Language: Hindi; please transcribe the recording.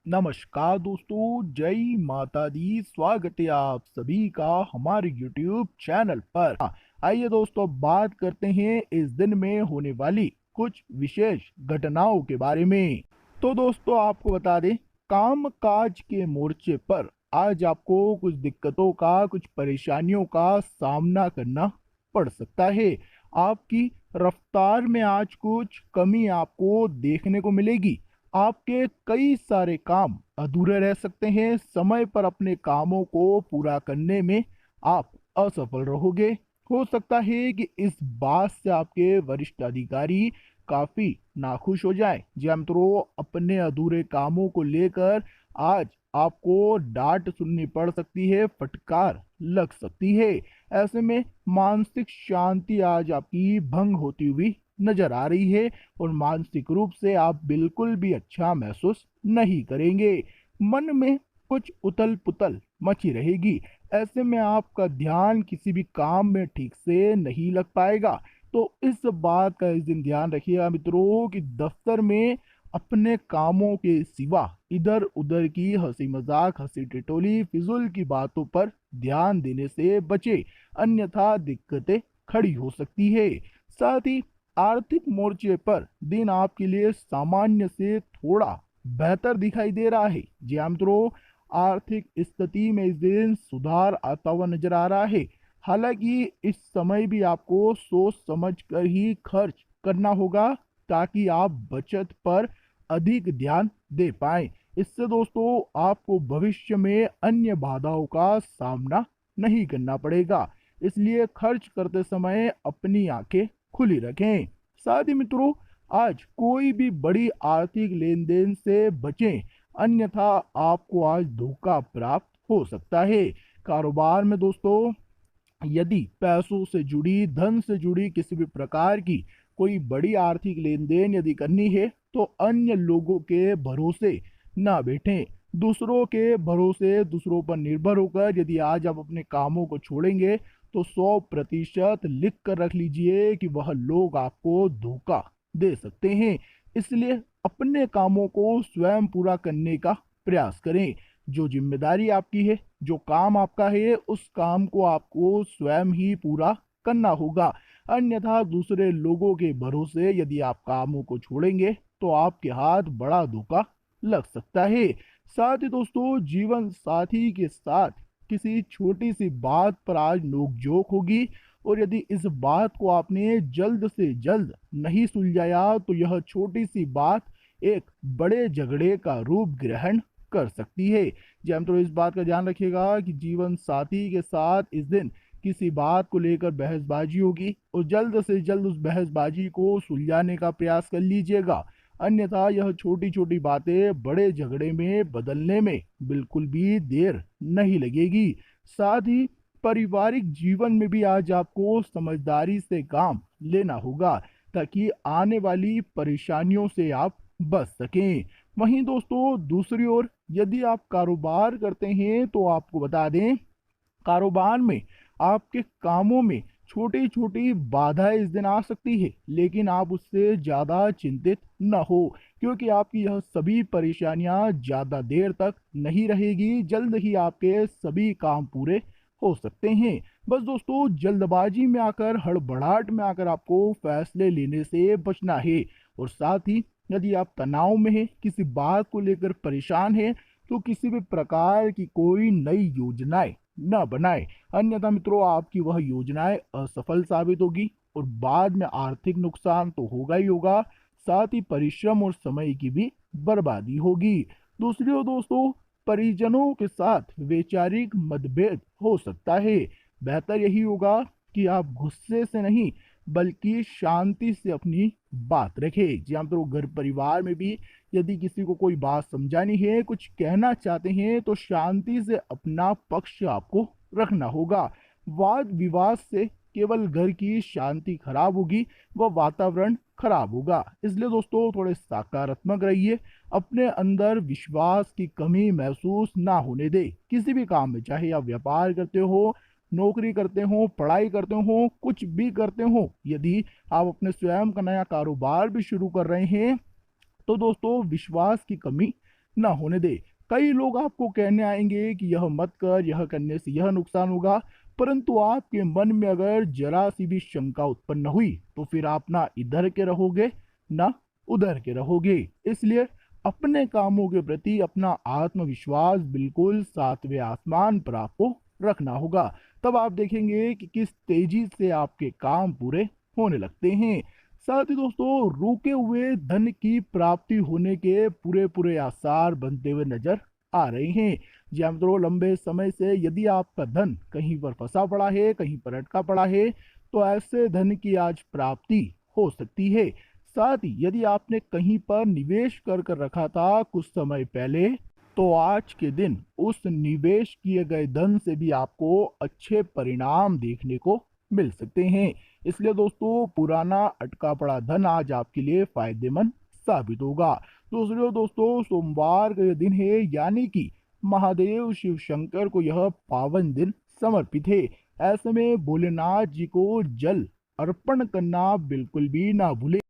नमस्कार दोस्तों, जय माता दी। स्वागत है आप सभी का हमारे YouTube चैनल पर। आइए दोस्तों, बात करते हैं इस दिन में होने वाली कुछ विशेष घटनाओं के बारे में। तो दोस्तों, आपको बता दें, काम काज के मोर्चे पर आज आपको कुछ दिक्कतों का, कुछ परेशानियों का सामना करना पड़ सकता है। आपकी रफ्तार में आज कुछ कमी आपको देखने को मिलेगी। आपके कई सारे काम अधूरे रह सकते हैं। समय पर अपने कामों को पूरा करने में आप असफल रहोगे। हो सकता है कि इस बात से आपके वरिष्ठ अधिकारी काफी नाखुश हो जाए। जी हाँ मित्रों, अपने अधूरे कामों को लेकर आज आपको डांट सुननी पड़ सकती है, फटकार लग सकती है। ऐसे में मानसिक शांति आज आपकी भंग होती हुई नजर आ रही है और मानसिक रूप से आप बिल्कुल भी अच्छा महसूस नहीं करेंगे। मन में कुछ उथल पुथल मची रहेगी। ऐसे में आपका ध्यान किसी भी काम में ठीक से नहीं लग पाएगा। तो इस बात का इस दिन ध्यान रखिएगा मित्रों कि दफ्तर में अपने कामों के सिवा इधर उधर की हंसी मजाक, हंसी टिटोली, फिजूल की बातों पर ध्यान देने से बचे, अन्यथा दिक्कतें खड़ी हो सकती है। साथ ही आर्थिक मोर्चे पर दिन आपके लिए सामान्य से थोड़ा बेहतर दिखाई दे रहा है। जी हाँ मित्रों, आर्थिक स्थिति में इस दिन सुधार आता हुआ नजर आ रहा है। हालांकि इस समय भी आपको सोच समझ कर ही खर्च करना होगा ताकि आप बचत पर अधिक ध्यान दे पाएं। इससे दोस्तों आपको भविष्य में अन्य बाधाओं का सामना नहीं करना पड़ेगा। इसलिए खर्च करते समय अपनी आंखें खुली रखें। साथ ही मित्रों, आज कोई भी बड़ी आर्थिक लेन देन से बचें, अन्यथा आपको आज धोखा प्राप्त हो सकता है। कारोबार में दोस्तों, यदि पैसों से जुड़ी, धन से जुड़ी किसी भी प्रकार की कोई बड़ी आर्थिक लेन देन यदि करनी है तो अन्य लोगों के भरोसे ना बैठें। दूसरों के भरोसे, दूसरों पर निर्भर होकर यदि आज आप अपने कामों को छोड़ेंगे तो 100% लिख कर रख लीजिए कि वह लोग आपको धोखा दे सकते हैं। इसलिए अपने कामों को स्वयं पूरा करने का प्रयास करें। जो जिम्मेदारी आपकी है, जो काम आपका है, उस काम को आपको स्वयं ही पूरा करना होगा। अन्यथा दूसरे लोगों के भरोसे यदि आप कामों को छोड़ेंगे तो आपके हाथ बड़ा धोखा लग सकता है। साथ ही दोस्तों, जीवन साथी के साथ किसी छोटी सी बात पर आज नोकझोंक होगी और यदि इस बात को आपने जल्द से जल्द नहीं सुलझाया तो यह छोटी सी बात एक बड़े झगड़े का रूप ग्रहण कर सकती है। जी हम तो इस बात का ध्यान रखिएगा कि जीवन साथी के साथ इस दिन किसी बात को लेकर बहसबाजी होगी और जल्द से जल्द उस बहसबाजी को सुलझाने का प्रयास कर लीजिएगा। अन्यथा यह छोटी छोटी बातें बड़े झगड़े में बदलने में बिल्कुल भी देर नहीं लगेगी। साथ ही पारिवारिक जीवन में भी आज आपको समझदारी से काम लेना होगा ताकि आने वाली परेशानियों से आप बच सकें। वहीं दोस्तों, दूसरी ओर यदि आप कारोबार करते हैं तो आपको बता दें, कारोबार में आपके कामों में छोटी छोटी बाधाएं इस दिन आ सकती है, लेकिन आप उससे ज्यादा चिंतित न हो क्योंकि आपकी यह सभी परेशानियां ज्यादा देर तक नहीं रहेगी। जल्द ही आपके सभी काम पूरे हो सकते हैं। बस दोस्तों, जल्दबाजी में आकर, हड़बड़ाहट में आकर आपको फैसले लेने से बचना है। और साथ ही यदि आप तनाव में हैं, किसी बात को लेकर परेशान हैं, तो किसी भी प्रकार की कोई नई योजनाएं न बनाए, अन्यथा मित्रों आपकी वह योजनाएं असफल साबित होगी और बाद में आर्थिक नुकसान तो होगा ही होगा, साथ ही परिश्रम और समय की भी बर्बादी होगी। दूसरी ओर दोस्तों, परिजनों के साथ वैचारिक मतभेद हो सकता है। बेहतर यही होगा कि आप गुस्से से नहीं बल्कि शांति से अपनी बात रखें। जी हाँ, तो घर परिवार में भी यदि किसी को कोई बात समझानी है, कुछ कहना चाहते हैं, तो शांति से अपना पक्ष आपको रखना होगा। वाद विवाद से केवल घर की शांति खराब होगी, वह वातावरण खराब होगा। इसलिए दोस्तों, थोड़े सकारात्मक रहिए। अपने अंदर विश्वास की कमी महसूस ना होने दे। किसी भी काम में, चाहे आप व्यापार करते हो, नौकरी करते हो, पढ़ाई करते हो, कुछ भी करते हो, यदि आप अपने स्वयं का नया कारोबार भी शुरू कर रहे हैं तो दोस्तों विश्वास की कमी ना होने दे। कई लोग आपको कहने आएंगे कि यह मत कर, यह करने से यह नुकसान होगा, परंतु आपके मन में अगर जरा सी भी शंका उत्पन्न हुई तो फिर आप ना इधर के रहोगे ना उधर के रहोगे। इसलिए अपने कामों के प्रति अपना आत्मविश्वास बिल्कुल सातवें आसमान पर आपको रखना होगा। तब आप देखेंगे कि किस तेजी से आपके काम पूरे होने लगते हैं। साथ ही दोस्तों, रुके हुए धन की प्राप्ति होने के पूरे पूरे आसार बनते हुए नजर आ रहे हैं। जी हाँ मित्रों, लंबे समय से यदि आपका धन कहीं पर फंसा पड़ा है, कहीं पर अटका पड़ा है, तो ऐसे धन की आज प्राप्ति हो सकती है। साथ ही यदि आपने कहीं पर निवेश कर रखा था कुछ समय पहले, तो आज के दिन उस निवेश किए गए धन से भी आपको अच्छे परिणाम देखने को मिल सकते हैं। इसलिए दोस्तों, पुराना अटका पड़ा धन आज आपके लिए फायदेमंद साबित होगा। दूसरे दोस्तों, सोमवार का यह दिन है, यानी कि महादेव शिव शंकर को यह पावन दिन समर्पित है। ऐसे में भोलेनाथ जी को जल अर्पण करना बिल्कुल भी ना भूले।